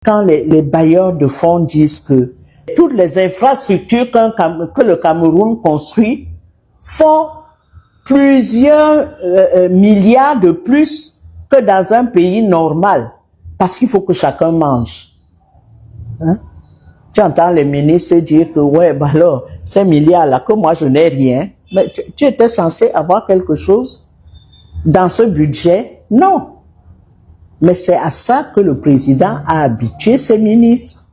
Quand les bailleurs de fonds disent que toutes les infrastructures que le Cameroun construit font plusieurs milliards de plus que dans un pays normal, parce qu'il faut que chacun mange. Hein? Tu entends les ministres dire que, ouais, bah alors, ces milliards-là, que moi je n'ai rien, mais tu étais censé avoir quelque chose dans ce budget? Non. Mais c'est à ça que le président a habitué ses ministres.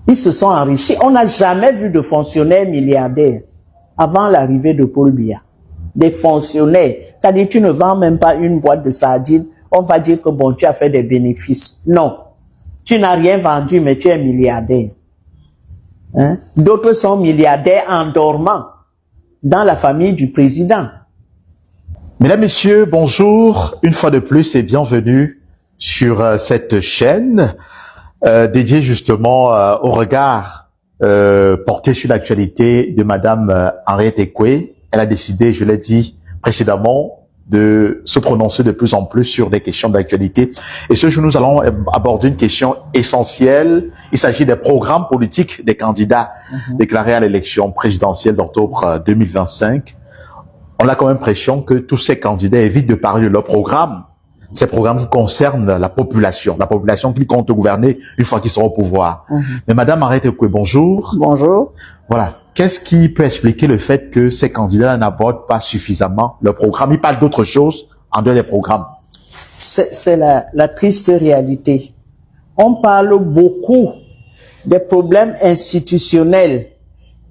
Ils se sont enrichis. On n'a jamais vu de fonctionnaires milliardaires avant l'arrivée de Paul Biya. Des fonctionnaires. C'est-à-dire, tu ne vends même pas une boîte de sardines. On va dire que bon, tu as fait des bénéfices. Non. Tu n'as rien vendu, mais tu es milliardaire. Hein? D'autres sont milliardaires en dormant dans la famille du président. Mesdames, Messieurs, bonjour. Une fois de plus et bienvenue sur cette chaîne dédiée justement au regard porté sur l'actualité de Madame Henriette Ekwe. Elle a décidé, je l'ai dit précédemment, de se prononcer de plus en plus sur des questions d'actualité. Et ce jour, nous allons aborder une question essentielle. Il s'agit des programmes politiques des candidats déclarés à l'élection présidentielle d'octobre 2025. On a quand même l'impression que tous ces candidats évitent de parler de leur programme. Ces programmes qui concernent la population qui compte gouverner une fois qu'ils seront au pouvoir. Mais Madame Henriette Ekwe, bonjour. Bonjour. Voilà. Qu'est-ce qui peut expliquer le fait que ces candidats n'abordent pas suffisamment leur programme? Ils parlent d'autre chose en dehors des programmes. C'est la triste réalité. On parle beaucoup des problèmes institutionnels.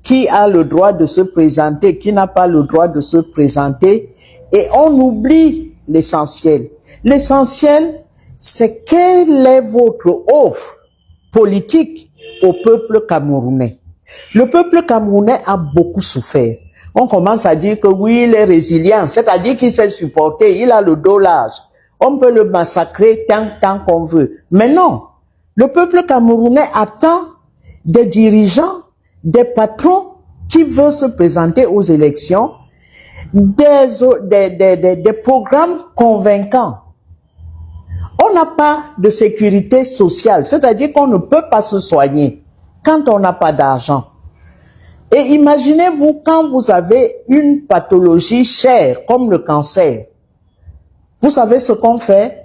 Qui a le droit de se présenter, qui n'a pas le droit de se présenter, et on oublie l'essentiel. L'essentiel, c'est quelle est votre offre politique au peuple camerounais. Le peuple camerounais a beaucoup souffert. On commence à dire que oui, il est résilient, c'est-à-dire qu'il s'est supporté, il a le dos large. On peut le massacrer tant qu'on veut. Mais non, le peuple camerounais attend des dirigeants, des patrons qui veulent se présenter aux élections, des programmes convaincants. On n'a pas de sécurité sociale, c'est-à-dire qu'on ne peut pas se soigner quand on n'a pas d'argent. Et imaginez-vous quand vous avez une pathologie chère comme le cancer. Vous savez ce qu'on fait?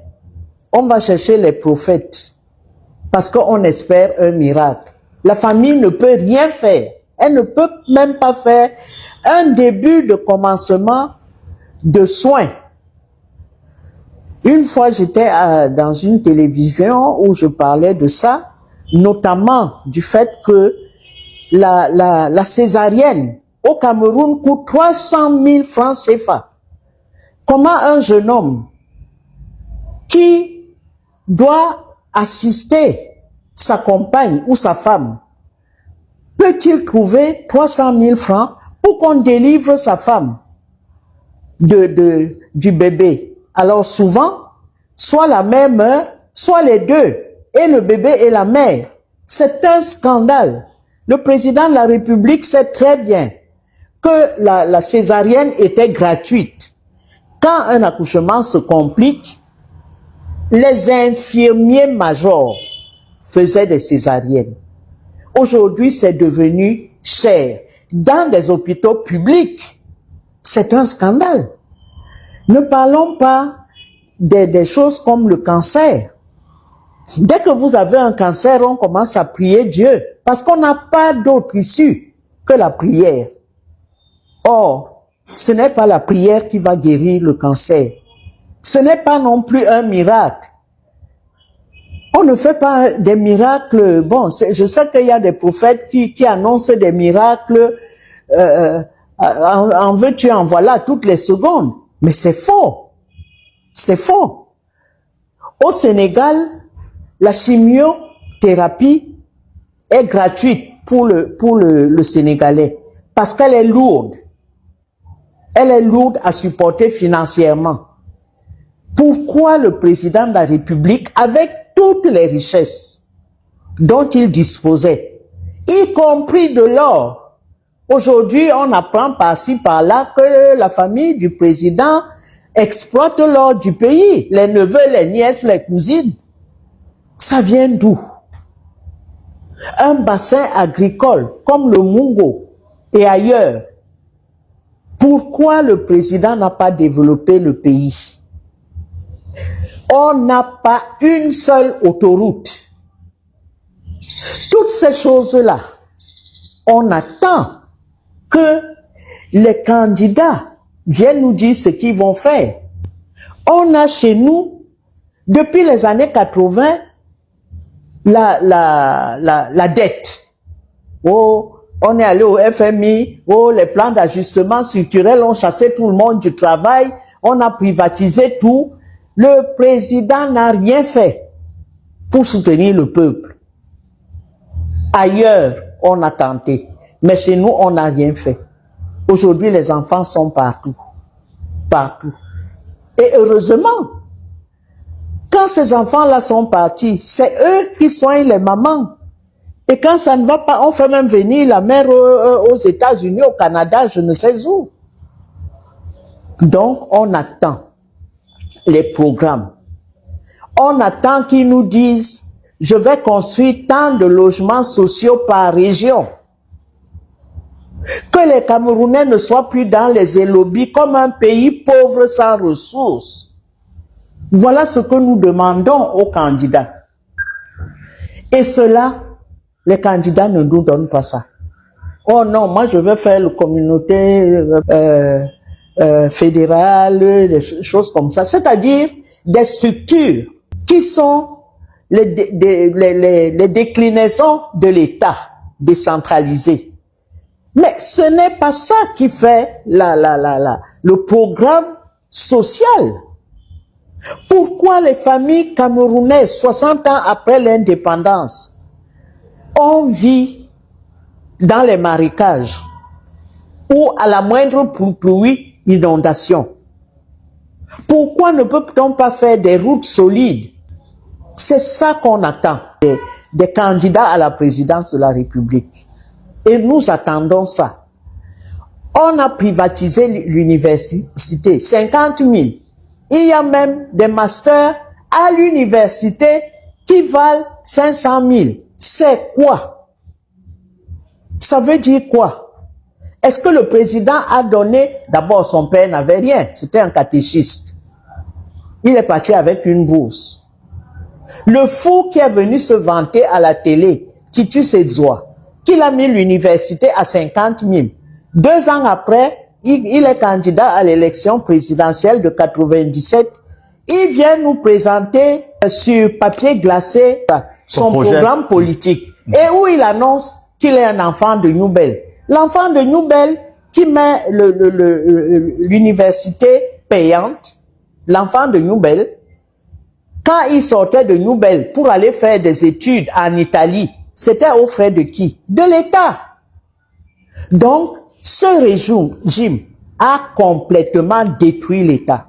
On va chercher les prophètes parce qu'on espère un miracle. La famille ne peut rien faire. Elle ne peut même pas faire un début de commencement de soins. Une fois, j'étais dans une télévision où je parlais de ça, notamment du fait que la césarienne au Cameroun coûte 300 000 francs CFA. Comment un jeune homme qui doit assister sa compagne ou sa femme peut-il trouver 300 000 francs pour qu'on délivre sa femme du bébé? Alors souvent, soit la mère meurt, soit les deux, et le bébé et la mère. C'est un scandale. Le président de la République sait très bien que la césarienne était gratuite. Quand un accouchement se complique, les infirmiers majors faisaient des césariennes. Aujourd'hui, c'est devenu cher. Dans des hôpitaux publics, c'est un scandale. Ne parlons pas des choses comme le cancer. Dès que vous avez un cancer, on commence à prier Dieu, parce qu'on n'a pas d'autre issue que la prière. Or, ce n'est pas la prière qui va guérir le cancer. Ce n'est pas non plus un miracle. On ne fait pas des miracles. Bon, je sais qu'il y a des prophètes qui annoncent des miracles. En veux-tu, en voilà, toutes les secondes. Mais c'est faux. C'est faux. Au Sénégal, la chimiothérapie est gratuite pour le Sénégalais parce qu'elle est lourde. Elle est lourde à supporter financièrement. Pourquoi le président de la République, avec toutes les richesses dont il disposait, y compris de l'or, aujourd'hui on apprend par-ci par-là que la famille du président exploite l'or du pays, les neveux, les nièces, les cousines. Ça vient d'où? un bassin agricole comme le Mungo et ailleurs. Pourquoi le président n'a pas développé le pays? On n'a pas une seule autoroute. Toutes ces choses-là, on attend que les candidats viennent nous dire ce qu'ils vont faire. On a chez nous, depuis les années 80, la dette. Oh, on est allé au FMI, oh, les plans d'ajustement structurel ont chassé tout le monde du travail, on a privatisé tout. Le président n'a rien fait pour soutenir le peuple. Ailleurs, on a tenté, mais chez nous, on n'a rien fait. Aujourd'hui, les enfants sont partout. Partout. Et heureusement, quand ces enfants-là sont partis, c'est eux qui soignent les mamans. Et quand ça ne va pas, on fait même venir la mère aux États-Unis, au Canada, je ne sais où. Donc, on attend les programmes. On attend qu'ils nous disent, je vais construire tant de logements sociaux par région. Que les Camerounais ne soient plus dans les élobis comme un pays pauvre sans ressources. Voilà ce que nous demandons aux candidats. Et cela, les candidats ne nous donnent pas ça. Oh non, moi je veux faire la communauté fédérale, des choses comme ça. C'est-à-dire des structures qui sont les déclinaisons de l'État décentralisé. Mais ce n'est pas ça qui fait le programme social. Pourquoi les familles camerounaises, 60 ans après l'indépendance, on vit dans les marécages ou à la moindre pluie, inondation? Pourquoi ne peut-on pas faire des routes solides? C'est ça qu'on attend des candidats à la présidence de la République. Et nous attendons ça. On a privatisé l'université, 50 000. Il y a même des masters à l'université qui valent 500 000. C'est quoi? Ça veut dire quoi? Est-ce que le président a donné... D'abord, son père n'avait rien. C'était un catéchiste. Il est parti avec une bourse. Le fou qui est venu se vanter à la télé, Titus Edzoa, qu'il a mis l'université à 50 000. 2 ans après, il est candidat à l'élection présidentielle de 97. Il vient nous présenter sur papier glacé son programme politique. Et où il annonce qu'il est un enfant de Nouvelle. L'enfant de Nouvelle qui met l'université payante, l'enfant de Nouvelle, quand il sortait de Nouvelle pour aller faire des études en Italie, c'était aux frais de qui? De l'État. Donc, ce régime a complètement détruit l'État.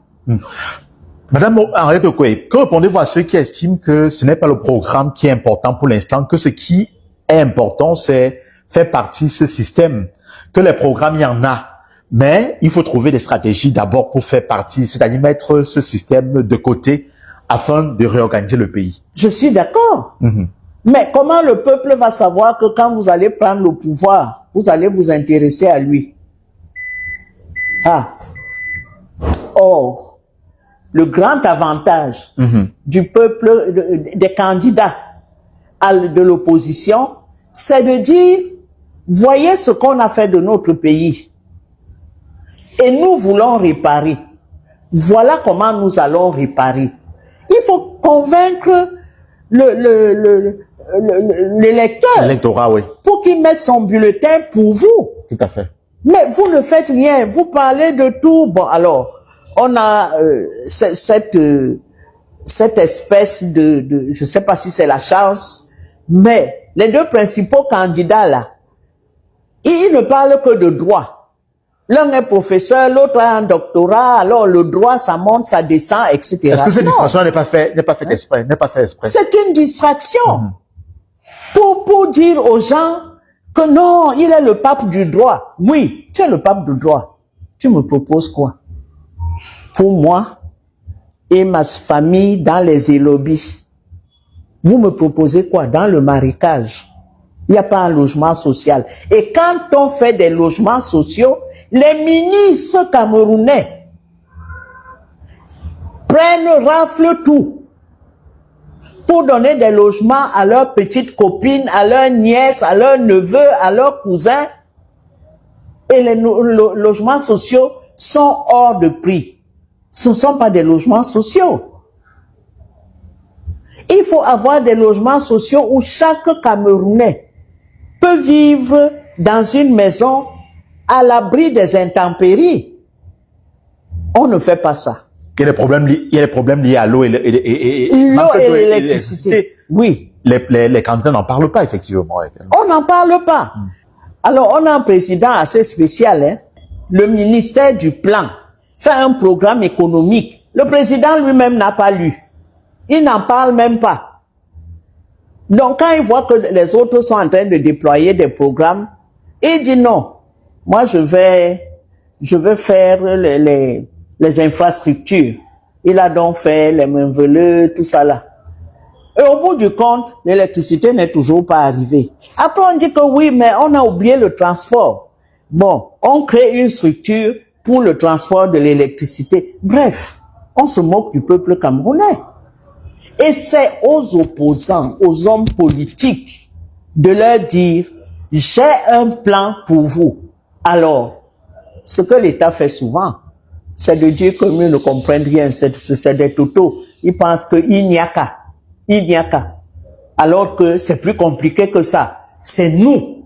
Madame Henriette Okoye, que répondez-vous à ceux qui estiment que ce n'est pas le programme qui est important pour l'instant, que ce qui est important, c'est faire partie de ce système, que les programmes, il y en a, mais il faut trouver des stratégies d'abord pour faire partie, c'est-à-dire mettre ce système de côté afin de réorganiser le pays. Je suis d'accord. Mais comment le peuple va savoir que quand vous allez prendre le pouvoir, vous allez vous intéresser à lui? Or, le grand avantage du peuple, des candidats de l'opposition, c'est de dire, voyez ce qu'on a fait de notre pays. Et nous voulons réparer. Voilà comment nous allons réparer. Il faut convaincre l'électeur. L'électorat, oui. Pour qu'il mette son bulletin pour vous. Tout à fait. Mais vous ne faites rien. Vous parlez de tout. Bon, alors, on a cette espèce de je ne sais pas si c'est la chance, mais les deux principaux candidats là, ils ne parlent que de droit. L'un est professeur, l'autre a un doctorat, alors le droit, ça monte, ça descend, etc. Est-ce que cette distraction n'est pas faite exprès? C'est une distraction. Pour dire aux gens que non, il est le pape du droit. Oui, tu es le pape du droit. Tu me proposes quoi? Pour moi et ma famille dans les élobis, vous me proposez quoi? Dans le marécage. Il n'y a pas un logement social. Et quand on fait des logements sociaux, les ministres camerounais raflent tout pour donner des logements à leurs petites copines, à leurs nièces, à leurs neveux, à leurs cousins. Et les logements sociaux sont hors de prix. Ce ne sont pas des logements sociaux. Il faut avoir des logements sociaux où chaque Camerounais peut vivre dans une maison à l'abri des intempéries. On ne fait pas ça. Il y a des problèmes liés à l'eau et l'électricité. Oui. Les candidats n'en parlent pas, effectivement. On n'en parle pas. Alors, on a un président assez spécial, hein. Le ministère du Plan fait un programme économique. Le président lui-même n'a pas lu. Il n'en parle même pas. Donc, quand il voit que les autres sont en train de déployer des programmes, il dit non. Moi, je vais faire les infrastructures. Il a donc fait les mains-veleux, tout ça là. Et au bout du compte, l'électricité n'est toujours pas arrivée. Après, on dit que oui, mais on a oublié le transport. Bon, on crée une structure pour le transport de l'électricité. Bref, on se moque du peuple camerounais. Et c'est aux opposants, aux hommes politiques, de leur dire, j'ai un plan pour vous. Alors, ce que l'État fait souvent, c'est de dire que nous ne comprennent rien, c'est des totos. Ils pensent qu'il n'y a qu'à. Il n'y a qu'à. Alors que c'est plus compliqué que ça. C'est nous,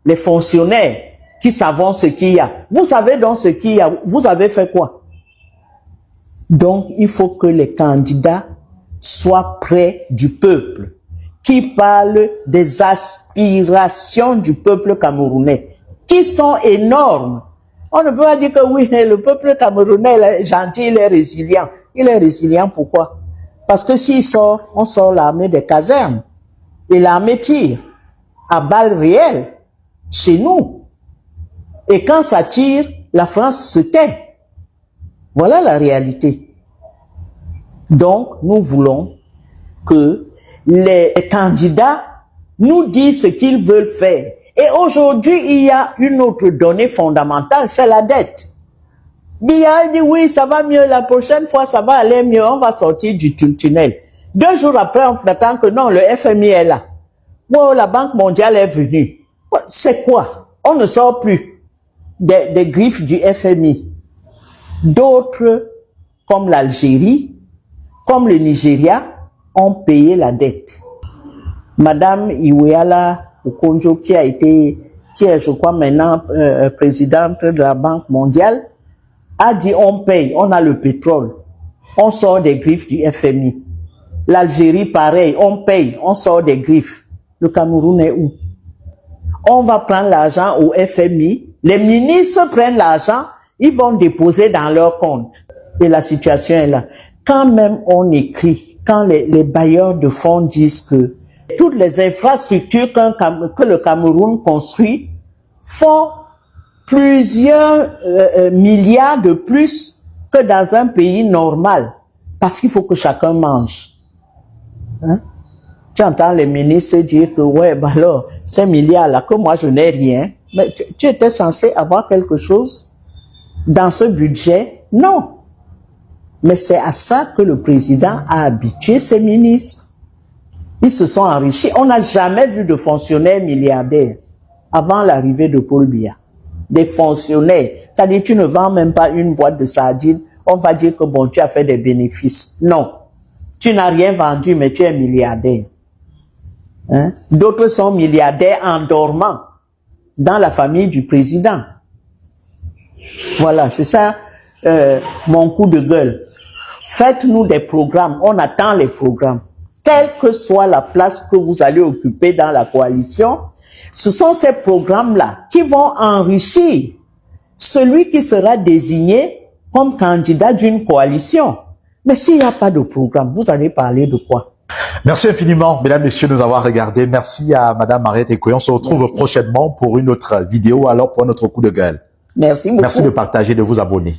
les fonctionnaires, qui savons ce qu'il y a. Vous savez donc ce qu'il y a. Vous avez fait quoi? Donc, il faut que les candidats soient près du peuple, qui parlent des aspirations du peuple camerounais, qui sont énormes. On ne peut pas dire que oui, le peuple camerounais est gentil, il est résilient. Il est résilient pourquoi? Parce que s'il sort, on sort l'armée des casernes. Et l'armée tire à balles réelles chez nous. Et quand ça tire, la France se tait. Voilà la réalité. Donc, nous voulons que les candidats nous disent ce qu'ils veulent faire. Et aujourd'hui, il y a une autre donnée fondamentale, c'est la dette. Biya dit oui, ça va mieux, la prochaine fois ça va aller mieux, on va sortir du tunnel. 2 jours après, on attend que non, le FMI est là. Bon, la Banque mondiale est venue. C'est quoi? On ne sort plus des griffes du FMI. D'autres, comme l'Algérie, comme le Nigeria, ont payé la dette. Madame Iweala Okonjo, qui est, je crois, maintenant présidente de la Banque mondiale, a dit on paye, on a le pétrole, on sort des griffes du FMI. L'Algérie, pareil, on paye, on sort des griffes. Le Cameroun est où? On va prendre l'argent au FMI, les ministres prennent l'argent, ils vont déposer dans leur compte. Et la situation est là. Quand même on écrit, quand les bailleurs de fonds disent que toutes les infrastructures que le Cameroun construit font plusieurs milliards de plus que dans un pays normal. Parce qu'il faut que chacun mange. Hein? Tu entends les ministres dire que, ouais, bah alors, ces milliards-là, que moi je n'ai rien. Mais tu étais censé avoir quelque chose dans ce budget? Non. Mais c'est à ça que le président a habitué ses ministres. Ils se sont enrichis. On n'a jamais vu de fonctionnaires milliardaires avant l'arrivée de Paul Biya. Des fonctionnaires. C'est-à-dire, tu ne vends même pas une boîte de sardines. On va dire que bon, tu as fait des bénéfices. Non. Tu n'as rien vendu, mais tu es milliardaire. Hein? D'autres sont milliardaires en dormant dans la famille du président. Voilà, c'est ça mon coup de gueule. Faites-nous des programmes. On attend les programmes. Quelle que soit la place que vous allez occuper dans la coalition, ce sont ces programmes-là qui vont enrichir celui qui sera désigné comme candidat d'une coalition. Mais s'il n'y a pas de programme, vous allez parler de quoi? Merci infiniment, mesdames, messieurs, de nous avoir regardés. Merci à madame Mariette Ekoye. On se retrouve prochainement pour une autre vidéo, alors pour un autre coup de gueule. Merci beaucoup. Merci de partager, de vous abonner.